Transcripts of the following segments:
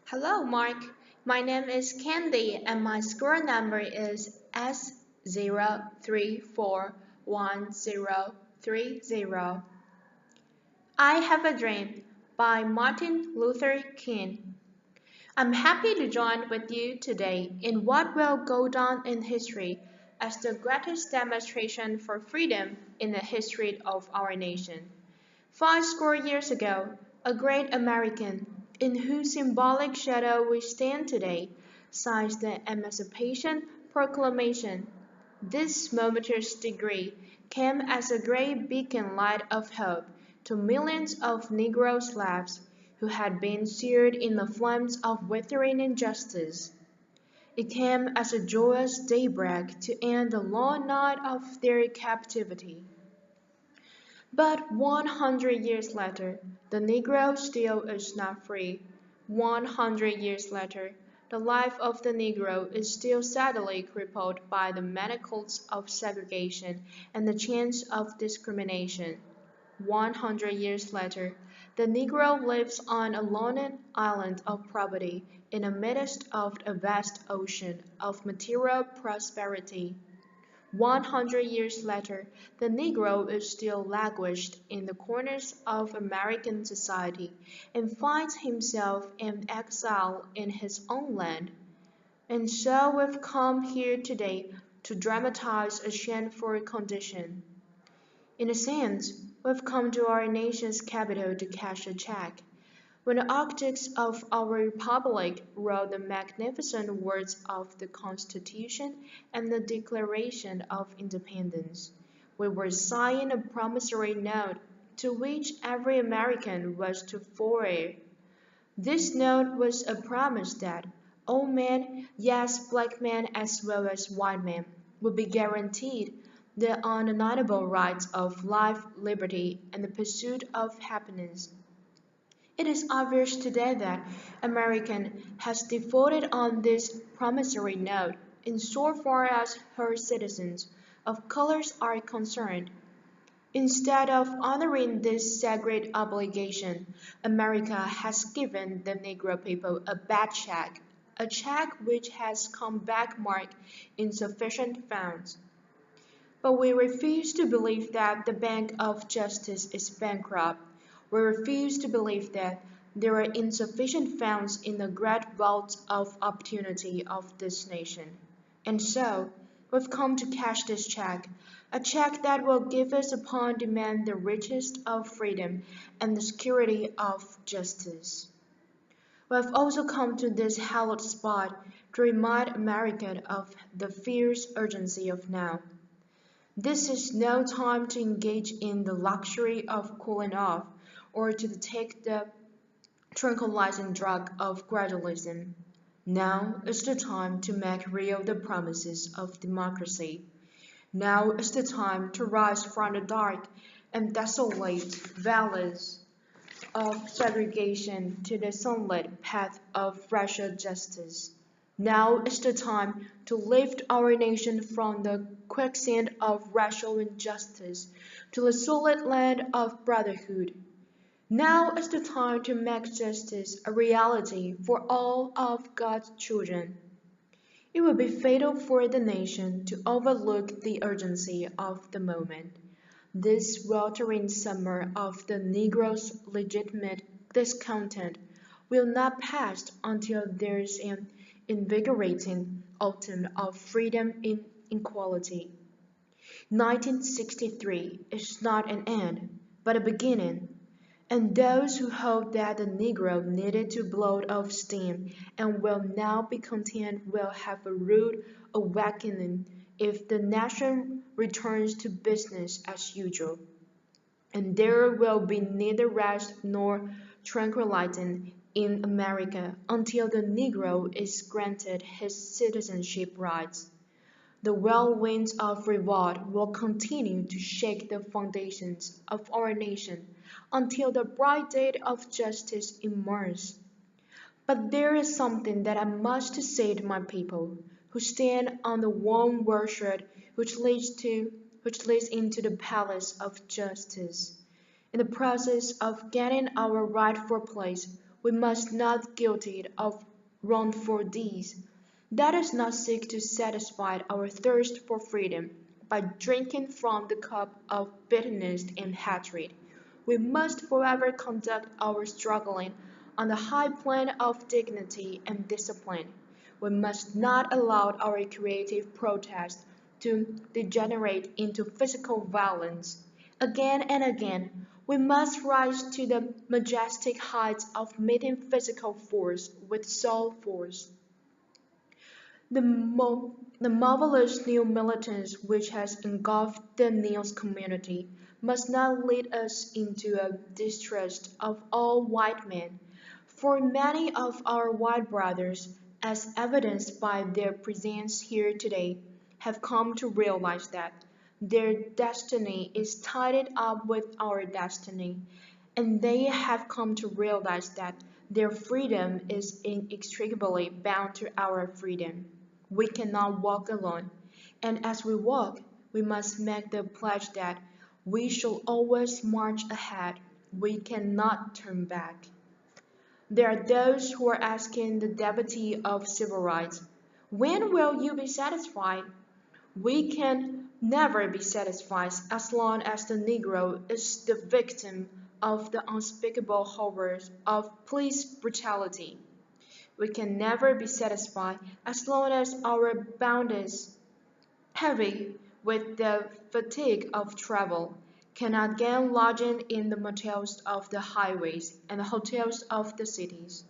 Hello, Mark. My name is Candy and my score number is S03411030. I Have a Dream by Martin Luther King. I'm happy to join with you today in what will go down in history as the greatest demonstration for freedom in the history of our nation. 50 years ago, a great American, in whose symbolic shadow we stand today, signs the Emancipation Proclamation. This momentous decree came as a great beacon light of hope to millions of Negro slaves who had been seared in the flames of withering injustice. It came as a joyous daybreak to end the long night of their captivity. But 100 years later, the Negro still is not free. 100 years later, the life of the Negro is still sadly crippled by the manacles of segregation and the chains of discrimination. 100 years later, the Negro lives on a lone island of poverty in the midst of a vast ocean of material prosperity. 100 years later, the Negro is still languished in the corners of American society and finds himself in exile in his own land. And so we've come here today to dramatize a shameful condition. In a sense, we've come to our nation's capital to cash a check. When the architects of our republic wrote the magnificent words of the Constitution and the Declaration of Independence, we were signing a promissory note to which every American was to adhere. This note was a promise that all men, yes, black men as well as white men, would be guaranteed the unalienable rights of life, liberty, and the pursuit of happiness. It is obvious today that America has defaulted on this promissory note insofar as her citizens of colors are concerned. Instead of honoring this sacred obligation, America has given the Negro people a bad check, a check which has come back marked insufficient funds. But we refuse to believe that the Bank of Justice is bankrupt. We refuse to believe that there are insufficient funds in the great vault of opportunity of this nation. And so, we've come to cash this check, a check that will give us upon demand the richest of freedom and the security of justice. We have also come to this hallowed spot to remind America of the fierce urgency of now. This is no time to engage in the luxury of cooling off or to take the tranquilizing drug of gradualism. Now is the time to make real the promises of democracy. Now is the time to rise from the dark and desolate valleys of segregation to the sunlit path of racial justice. Now is the time to lift our nation from the quicksand of racial injustice to the solid land of brotherhood. Now is the time to make justice a reality for all of God's children. It would be fatal for the nation to overlook the urgency of the moment. This weltering summer of the Negro's legitimate discontent will not pass until there is an invigorating autumn of freedom and equality. 1963 is not an end, but a beginning. And those who hold that the Negro needed to blow off steam and will now be content will have a rude awakening if the nation returns to business as usual. And there will be neither rest nor tranquility in America until the Negro is granted his citizenship rights. The whirlwinds of revolt will continue to shake the foundations of our nation until the bright day of justice emerges. But there is something that I must say to my people, who stand on the warm worship which leads into the palace of justice. In the process of getting our rightful place, we must not guilty of wrongful deeds. Let us not seek to satisfy our thirst for freedom by drinking from the cup of bitterness and hatred. We must forever conduct our struggling on the high plane of dignity and discipline. We must not allow our creative protest to degenerate into physical violence. Again and again, we must rise to the majestic heights of meeting physical force with soul force. The marvelous new militants which has engulfed the Niels community must not lead us into a distrust of all white men, for many of our white brothers, as evidenced by their presence here today, have come to realize that their destiny is tied up with our destiny, and they have come to realize that their freedom is inextricably bound to our freedom. We cannot walk alone, and as we walk, we must make the pledge that we shall always march ahead. We cannot turn back. There are those who are asking the deputy of civil rights, when will you be satisfied? We can never be satisfied as long as the Negro is the victim of the unspeakable horrors of police brutality. We can never be satisfied as long as our bound is heavy with the fatigue of travel, cannot gain lodging in the motels of the highways and the hotels of the cities.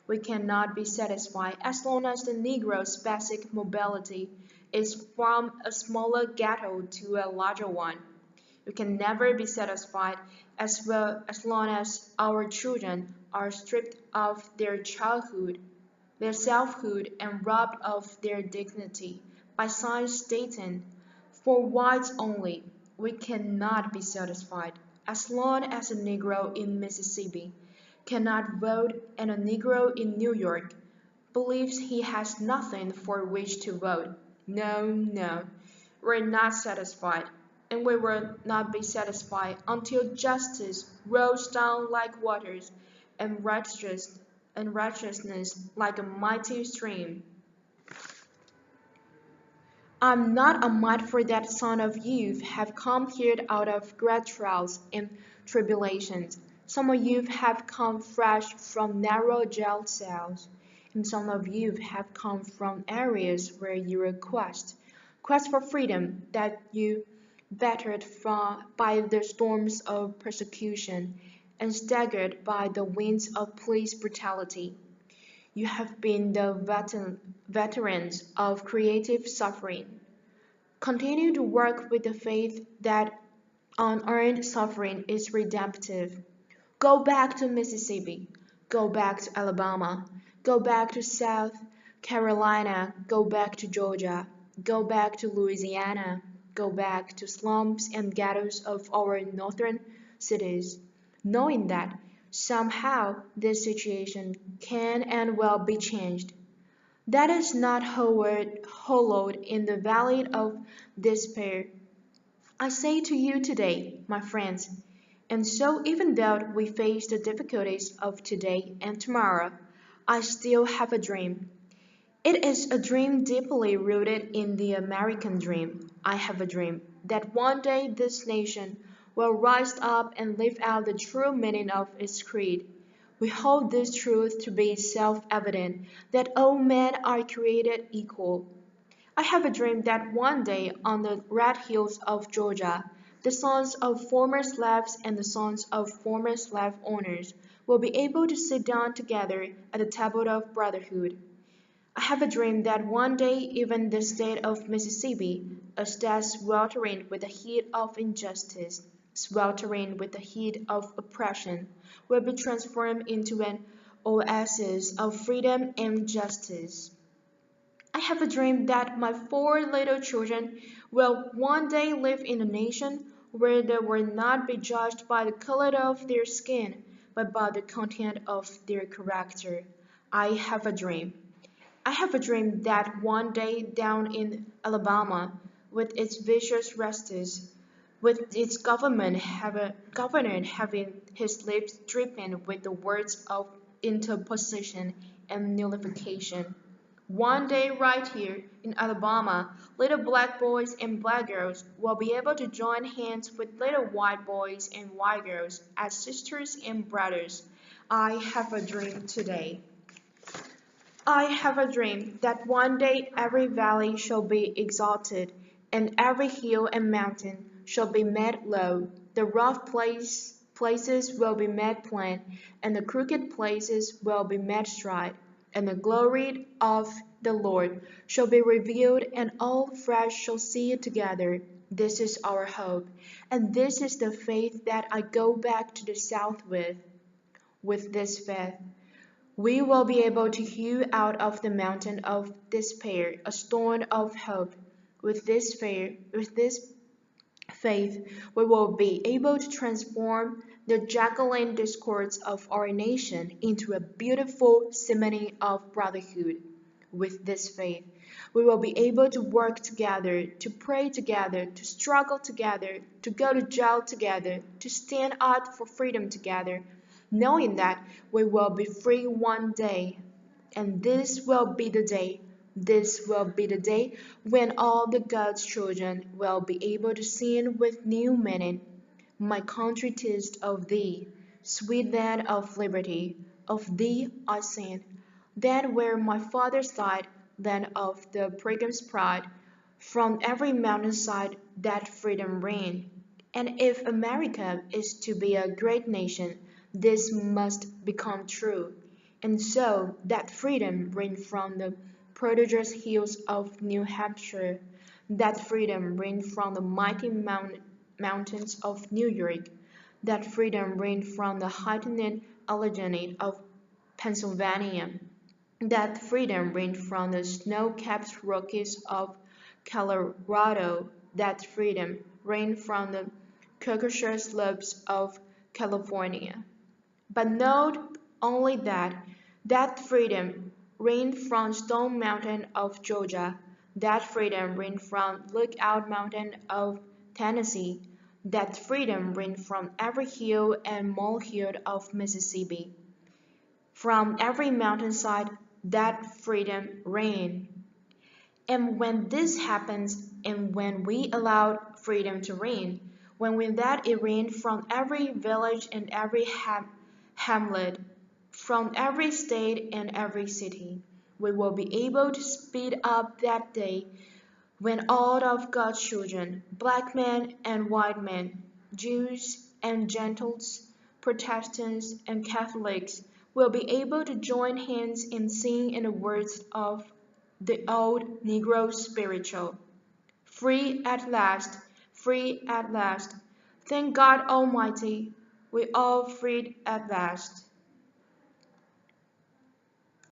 We cannot be satisfied as long as the Negro's basic mobility is from a smaller ghetto to a larger one. We can never be satisfied as well as long as our children are stripped of their childhood, their selfhood, and robbed of their dignity by science stating, for whites only, we cannot be satisfied as long as a Negro in Mississippi cannot vote and a Negro in New York believes he has nothing for which to vote. No, no, we're not satisfied, and we will not be satisfied until justice rolls down like waters and righteousness like a mighty stream. I'm not a mite for that some of you have come here out of great trials and tribulations. Some of you have come fresh from narrow jail cells, and some of you have come from areas where you were quest for freedom that you battered by the storms of persecution and staggered by the winds of police brutality. You have been the veterans of creative suffering. Continue to work with the faith that unearned suffering is redemptive. Go back to Mississippi. Go back to Alabama. Go back to South Carolina. Go back to Georgia. Go back to Louisiana. Go back to slums and ghettos of our northern cities, knowing that somehow this situation can and will be changed. That is not hollowed in the valley of despair. I say to you today, my friends, and so even though we face the difficulties of today and tomorrow, I still have a dream. It is a dream deeply rooted in the American dream. I have a dream that one day this nation will rise up and live out the true meaning of its creed. We hold this truth to be self-evident that all men are created equal. I have a dream that one day on the red hills of Georgia, the sons of former slaves and the sons of former slave owners will be able to sit down together at the table of brotherhood. I have a dream that one day even the state of Mississippi, a state sweltering with the heat of injustice, sweltering with the heat of oppression, will be transformed into an oasis of freedom and justice. I have a dream that my four little children will one day live in a nation where they will not be judged by the color of their skin, but by the content of their character. I have a dream. I have a dream that one day down in Alabama, with its vicious restless, with its governor having his lips dripping with the words of interposition and nullification. One day, right here in Alabama, little black boys and black girls will be able to join hands with little white boys and white girls as sisters and brothers. I have a dream today. I have a dream that one day every valley shall be exalted, and every hill and mountain shall be made low. The places will be made plain, and the crooked places will be made straight. And the glory of the Lord shall be revealed, and all flesh shall see it together. This is our hope, and this is the faith that I go back to the south with. With this faith, we will be able to hew out of the mountain of despair a stone of hope. With this faith, we will be able to transform the Jacqueline discords of our nation into a beautiful symphony of brotherhood. With this faith, we will be able to work together, to pray together, to struggle together, to go to jail together, to stand out for freedom together, knowing that we will be free one day. And this will be the day when all the God's children will be able to sing with new meaning. My country taste of thee, sweet land of liberty, of thee I sing. Then where my father's side, land of the pilgrim's pride, from every mountainside that freedom reign. And if America is to be a great nation, this must become true. And so that freedom reign from the prodigious hills of New Hampshire, that freedom reign from the mighty mountains of New York, that freedom reign from the heightened Allegheny of Pennsylvania, that freedom reigned from the snow-capped Rockies of Colorado, that freedom reigned from the Caucasus slopes of California. But not only that, that freedom reigned from Stone Mountain of Georgia, that freedom reigned from Lookout Mountain of Tennessee, that freedom reigned from every hill and molehill of Mississippi. From every mountainside that freedom reigned. And when this happens, and when we allow freedom to reign, when we let it reign from every village and every hamlet, from every state and every city, we will be able to speed up that day when all of God's children, black men and white men, Jews and Gentiles, Protestants and Catholics, will be able to join hands and sing in the words of the old Negro spiritual. Free at last, free at last. Thank God Almighty, we all freed at last.